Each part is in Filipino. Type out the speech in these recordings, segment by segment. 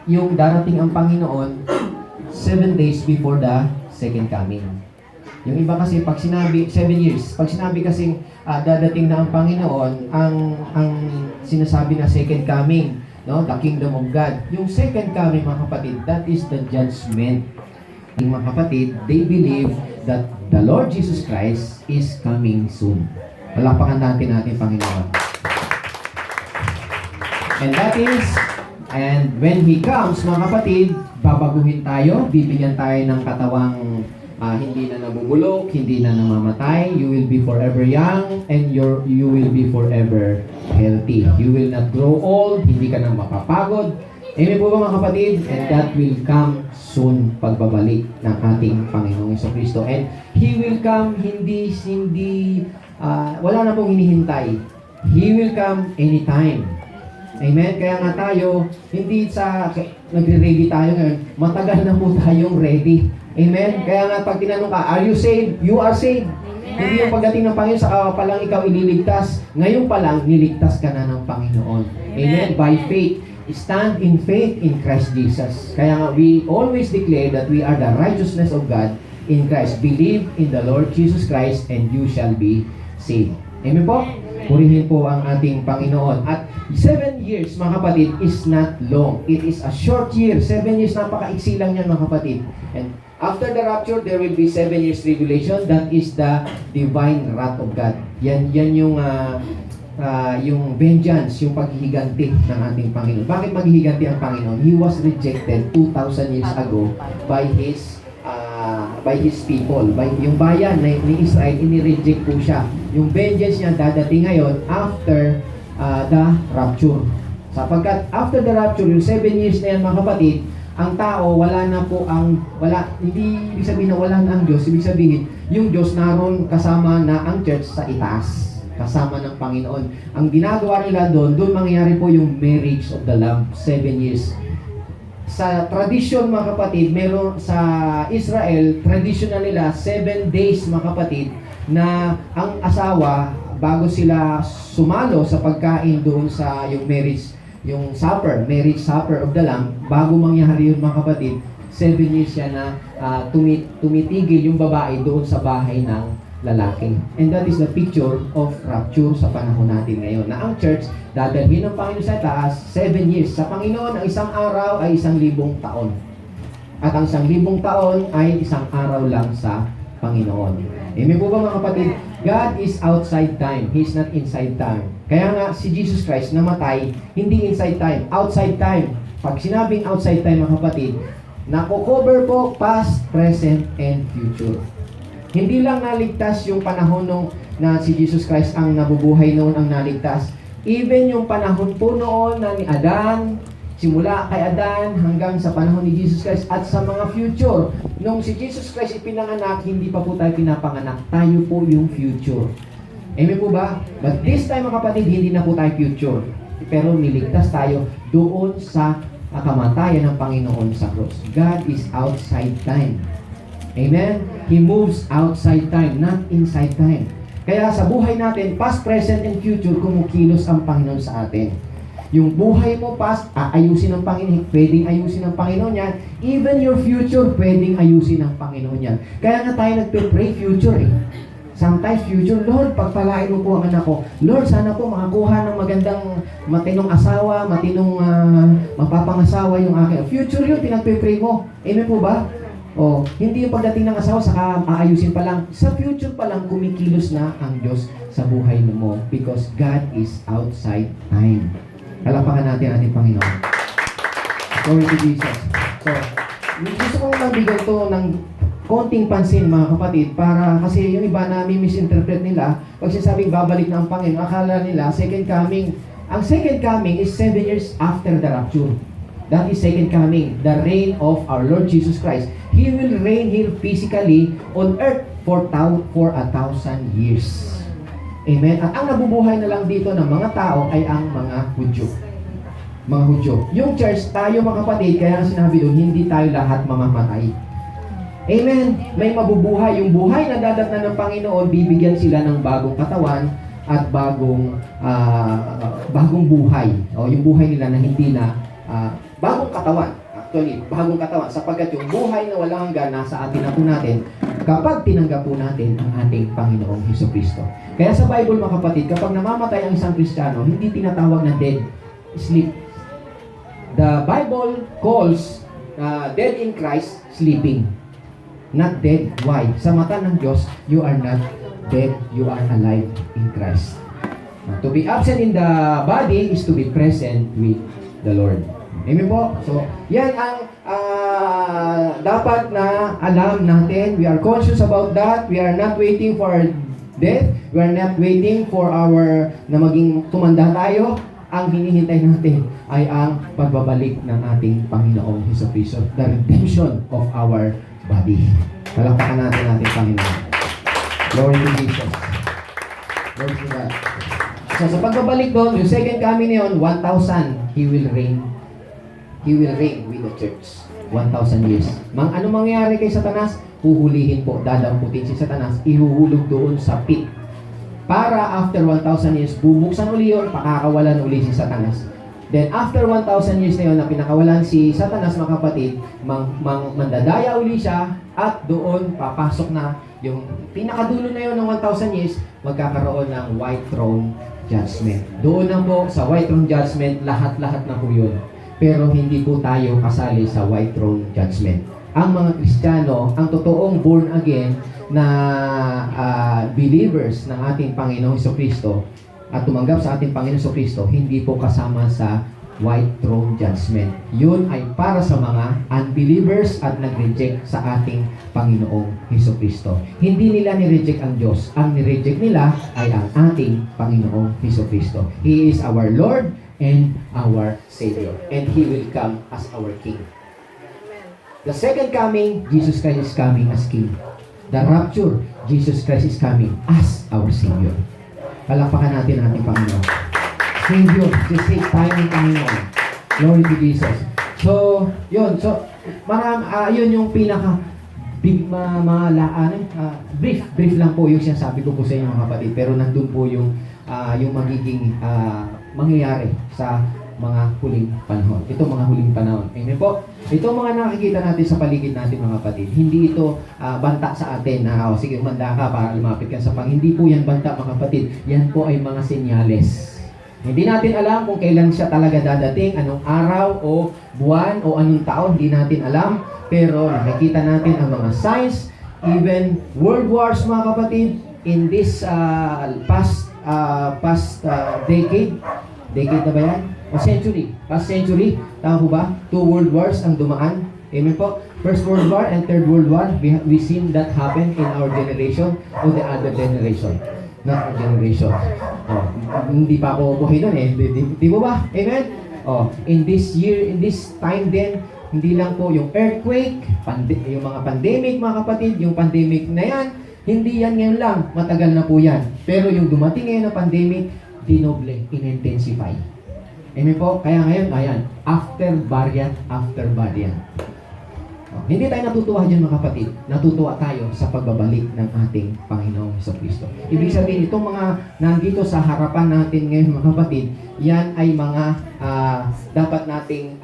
yung darating ang Panginoon 7 days before the second coming. Yung iba kasi pag sinabi 7 years, pag sinabi kasi dadating na ang Panginoon, ang sinasabi na second coming, no, the kingdom of God. Yung second coming, mga kapatid, that is the judgment. Yung mga kapatid, they believe that the Lord Jesus Christ is coming soon. Palapakan natin Panginoon. And when He comes, mga kapatid, babaguhin tayo, bibigyan tayo ng katawang hindi na nabubulok, hindi na namamatay. You will be forever young and you will be forever healthy. You will not grow old, hindi ka na mapapagod. Amen po ba, mga kapatid? And that will come soon, pagbabalik ng ating Panginoong Jesucristo. And He will come, wala na pong hinihintay. He will come anytime. Amen? Kaya nga tayo, hindi nagre-ready tayo ngayon, matagal na po tayong ready. Amen? Kaya nga pag tinanong ka, are you saved? You are saved. Amen. Hindi yung pagdating ng Panginoon, saka pa lang ikaw ililigtas. Ngayon pa lang, niligtas ka na ng Panginoon. Amen? By faith. Stand in faith in Christ Jesus. Kaya nga, we always declare that we are the righteousness of God in Christ. Believe in the Lord Jesus Christ and you shall be saved. Amen po? Purihin po ang ating Panginoon. At 7 years, mga kapatid, is not long. It is a short year. 7 years, napaka-iksi lang yan, mga kapatid. And after the rapture, there will be 7 years tribulation. That is the divine wrath of God. Yan yung vengeance, yung paghihiganti ng ating Panginoon. Bakit maghihiganti ang Panginoon? He was rejected 2,000 years ago by His people, by yung bayan ni Israel, inireject po siya. Yung vengeance niya dadating ngayon after the rapture. Sapagkat after the rapture, yung 7 years na yan, mga kapatid, ang tao, hindi ibig sabihin na wala na ang Diyos, ibig sabihin, yung Diyos naroon kasama na ang church sa itaas, kasama ng Panginoon. Ang ginagawa nila doon mangyayari po yung marriage of the Lamb, 7 years. Sa tradisyon, mga kapatid, meron sa Israel, traditional nila, 7 days, mga kapatid, na ang asawa, bago sila sumalo sa pagkain doon sa yung marriage supper of the Lamb, bago mangyari yun, mga kapatid, 7 years siya na tumitigil yung babae doon sa bahay ng lalaki. And that is the picture of rapture sa panahon natin ngayon. Na ang church, dadalhin ng Panginoon sa taas, 7 years. Sa Panginoon, ang isang araw ay 1,000 taon. At ang 1,000 taon ay isang araw lang sa Panginoon. Amen po ba, mga kapatid? God is outside time. He is not inside time. Kaya nga, si Jesus Christ namatay, hindi inside time, outside time. Pag sinabing outside time, mga kapatid, nako-cover po past, present, and future. Hindi lang naligtas yung panahon na si Jesus Christ ang nabubuhay noon ang naligtas. Even yung panahon po noon na ni Adan, simula kay Adan hanggang sa panahon ni Jesus Christ at sa mga future. Nung si Jesus Christ ipinanganak, hindi pa po tayo pinapanganak. Tayo po yung future. Amen po ba? But this time, mga kapatid, hindi na po tayo future. Pero niligtas tayo doon sa kamatayan ng Panginoon sa cross. God is outside time. Amen? He moves outside time, not inside time. Kaya sa buhay natin, past, present, and future, kumukilos ang Panginoon sa atin. Yung buhay mo past, ayusin ng Panginoon, pwedeng ayusin ng Panginoon yan. Even your future, pwedeng ayusin ng Panginoon yan. Kaya nga tayo nagpe-pray future eh. Sometimes future, Lord, pagpalain mo po ang anak ko. Lord, sana po makakuha ng magandang matinong asawa, mapapangasawa yung akin. Future yun, pinagpe-pray mo. Amen po ba? Hindi yung pagdating ng asawa, saka aayusin pa lang. Sa future pa lang, kumikilos na ang Diyos sa buhay mo because God is outside time. Kalapakan natin ating Panginoon. Glory to Jesus. So, gusto kong magbigay to ng konting pansin, mga kapatid, para kasi yung iba na misinterpret nila, pag sinasabing babalik na ang Panginoon, akala nila second coming. Ang second coming is 7 years after the rapture. That is second coming, the reign of our Lord Jesus Christ. He will reign here physically on earth for 1,000 years. Amen? At ang nabubuhay na lang dito ng mga tao ay ang mga Hudyo. Mga Hudyo. Yung church, tayo mga kapatid, kaya ang sinabi doon, hindi tayo lahat mamamatay. Amen? May mabubuhay. Yung buhay na dadatnan ng Panginoon, bibigyan sila ng bagong katawan at bagong buhay. O yung buhay nila na hindi na bagong katawan. Actually, bagong katawan. Sapagkat yung buhay na walang hanggan nasa atin na po natin kapag tinanggap po natin ang ating Panginoong Hesukristo. Kaya sa Bible, mga kapatid, kapag namamatay ang isang Kristiyano, hindi tinatawag na dead, sleep. The Bible calls dead in Christ, sleeping. Not dead. Why? Sa mata ng Diyos, you are not dead, you are alive in Christ. To be absent in the body is to be present with the Lord. Amen po? So, yan ang dapat na alam natin. We are conscious about that. We are not waiting for death. We are not waiting for na maging tumanda tayo. Ang hinihintay natin ay ang pagbabalik ng ating Panginoong Hesukristo. The redemption of our body. Palakpakan natin ating Panginoon. Glory to Jesus. Glory to God. So, sa pagbabalik doon, yung second coming na yun, 1,000, He will reign. He will reign with the church. 1,000 years. Ano mangyayari kay Satanas? Huhulihin po, dadamputin si Satanas, ihuhulog doon sa pit. Para after 1,000 years, bubuksan uli yun, pakakawalan uli si Satanas. Then after 1,000 years na yun, na pinakawalan si Satanas, mga kapatid, mandadaya uli siya, at doon papasok na yung pinakadulo na yun ng 1,000 years, magkakaroon ng white throne judgment. Doon na po, sa white throne judgment, lahat-lahat na po yun. Pero hindi po tayo kasali sa white throne judgment. Ang mga Kristiyano, ang totoong born again na believers ng ating Panginoong Hesukristo at tumanggap sa ating Panginoong Hesukristo, hindi po kasama sa white throne judgment. Yun ay para sa mga unbelievers at nag-reject sa ating Panginoong Hesukristo. Hindi nila ni-reject ang Diyos. Ang ni-reject nila ay ang ating Panginoong Hesukristo. He is our Lord and our Savior. And He will come as our King. The second coming, Jesus Christ is coming as King. The rapture, Jesus Christ is coming as our Savior. Palakpakan natin ang ating Panginoon. Savior, sisig tayo ng Panginoon. Glory to Jesus. So, yun. So, yun yung pinaka big brief lang po yung sinasabi ko po sa inyo, mga kapatid. Pero nandun po yung magiging mangyayari sa mga huling panahon. Ito mga huling panahon. Amen po. Ito mga nakikita natin sa paligid natin, mga kapatid. Hindi ito banta sa atin na, sige, umanda ka para lumapit ka sa Hindi po yan banta, mga kapatid. Yan po ay mga senyales. Hindi natin alam kung kailan siya talaga dadating, anong araw o buwan o anong taon, hindi natin alam. Pero nakikita natin ang mga signs, even world wars, mga kapatid, in this past decade na ba yan? O century, past century, tama po ba? 2 world wars ang dumaan. Amen po. First World War and Third World War, we seen that happen in our generation o the other generation. Not our generation. Hindi pa ako buhay nun eh. Di mo ba? Amen? In this year, in this time din, hindi lang po yung earthquake, yung mga pandemic, mga kapatid, yung pandemic na yan, hindi yan ngayon lang, matagal na po yan. Pero yung dumating ngayon na pandemic, dinoble, in-intensify. Amen po? Kaya ngayon, ayan, after variant. Hindi tayo natutuwa dyan, mga kapatid. Natutuwa tayo sa pagbabalik ng ating Panginoong Hesukristo. Ibig sabihin, itong mga nandito sa harapan natin ngayon, mga kapatid, yan ay mga dapat nating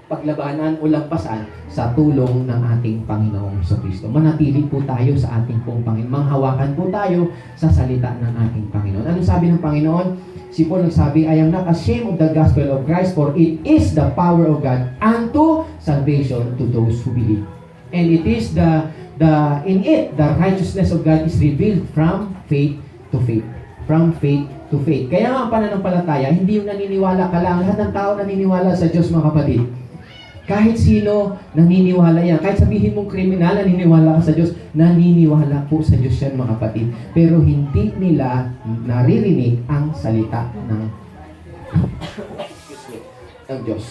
paglabanan o lampasan sa tulong ng ating Panginoong Hesukristo. Manatili po tayo sa ating pong Panginoon. Manghawakan po tayo sa salita ng ating Panginoon. Ano sabi ng Panginoon? Si Paul nagsabi, I am not ashamed of the gospel of Christ, for it is the power of God unto salvation to those who believe. And it is in it, the righteousness of God is revealed from faith to faith. From faith to faith. Kaya nga ang pananampalataya, hindi yung naniniwala ka lang. Lahat ng tao naniniwala sa Diyos, mga kapatid. Kahit sino naniniwala yan. Kahit sabihin mong kriminal, naniniwala ka sa Diyos, naniniwala po sa Diyos yan, mga kapatid. Pero hindi nila naririnig ang salita ng Diyos.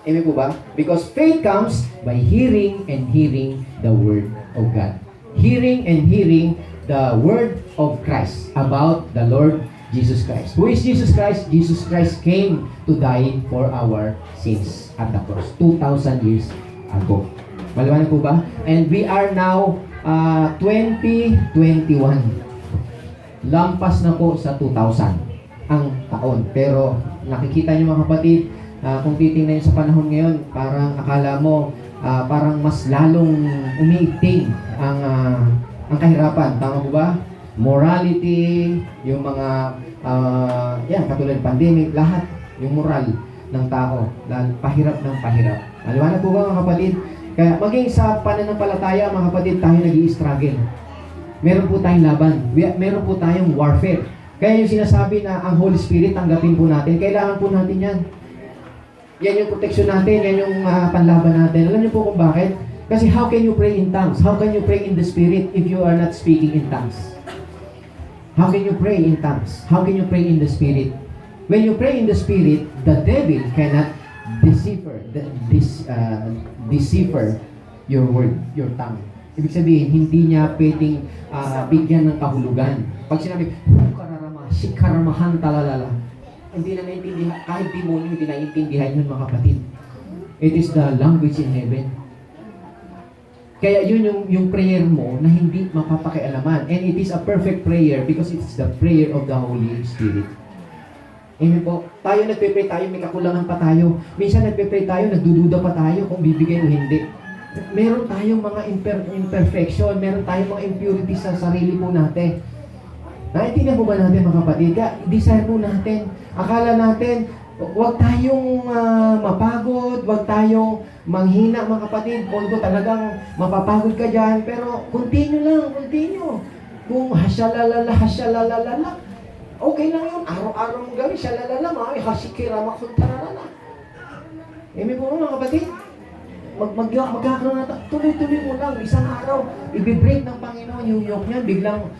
Amen po ba? Because faith comes by hearing and hearing the Word of God. Hearing and hearing the Word of Christ about the Lord Jesus Christ. Who is Jesus Christ? Jesus Christ came to die for our sins at the cross 2,000 years ago. Maliwanag po ba? And we are now 2021. Lampas na po sa 2,000 ang taon. Pero nakikita niyo, mga kapatid, Kung titingnan sa panahon ngayon, parang akala mo, parang mas lalong umiigting ang kahirapan. Tama po ba? Morality, yung mga, katulad ng pandemic, lahat, yung moral ng tao, pahirap ng pahirap. Maliwanag po ba mga kapatid? Kaya maging sa pananampalataya, mga kapatid, tayo nag-i-struggle. Meron po tayong laban. Meron po tayong warfare. Kaya yung sinasabi na ang Holy Spirit, tanggapin po natin, kailangan po natin yan. Yan yung protection natin, yan yung panlaban natin. Alam niyo po kung bakit? Kasi how can you pray in tongues? How can you pray in the Spirit if you are not speaking in tongues? How can you pray in tongues? How can you pray in the Spirit? When you pray in the Spirit, the devil cannot decipher your word, your tongue. Ibig sabihin, hindi niya pwedeng bigyan ng kahulugan. Pag sinabi, sikaramahan talalala, hindi na naintindihan, kahit demonyo hindi naintindihan yun mga kapatid. It is the language in heaven. Kaya yun yung prayer mo na hindi mapapakialaman. And it is a perfect prayer because it's the prayer of the Holy Spirit. Amen po. Tayo nagpe-pray tayo, may kakulangan pa tayo. Minsan nagpe-pray tayo, nagdududa pa tayo kung bibigay o hindi. Meron tayong mga imperfection, meron tayong mga impurities sa sarili po natin. Naintindihan po ba natin mga kapatid? Kaya desire po natin. Akala natin, huwag tayong mapagod, huwag tayong manghina mga kapatid. Although talagang mapapagod ka dyan, pero continue lang, continue. Kung hasyalalala, okay lang yun. Araw-araw mong gawin, shalalala, hasikira, makuntararala. Amen po mga kapatid. Magkakaroon na tuloy-tuloy mo lang. Isang araw, i-break ng Panginoon yung yoke niyan, biglang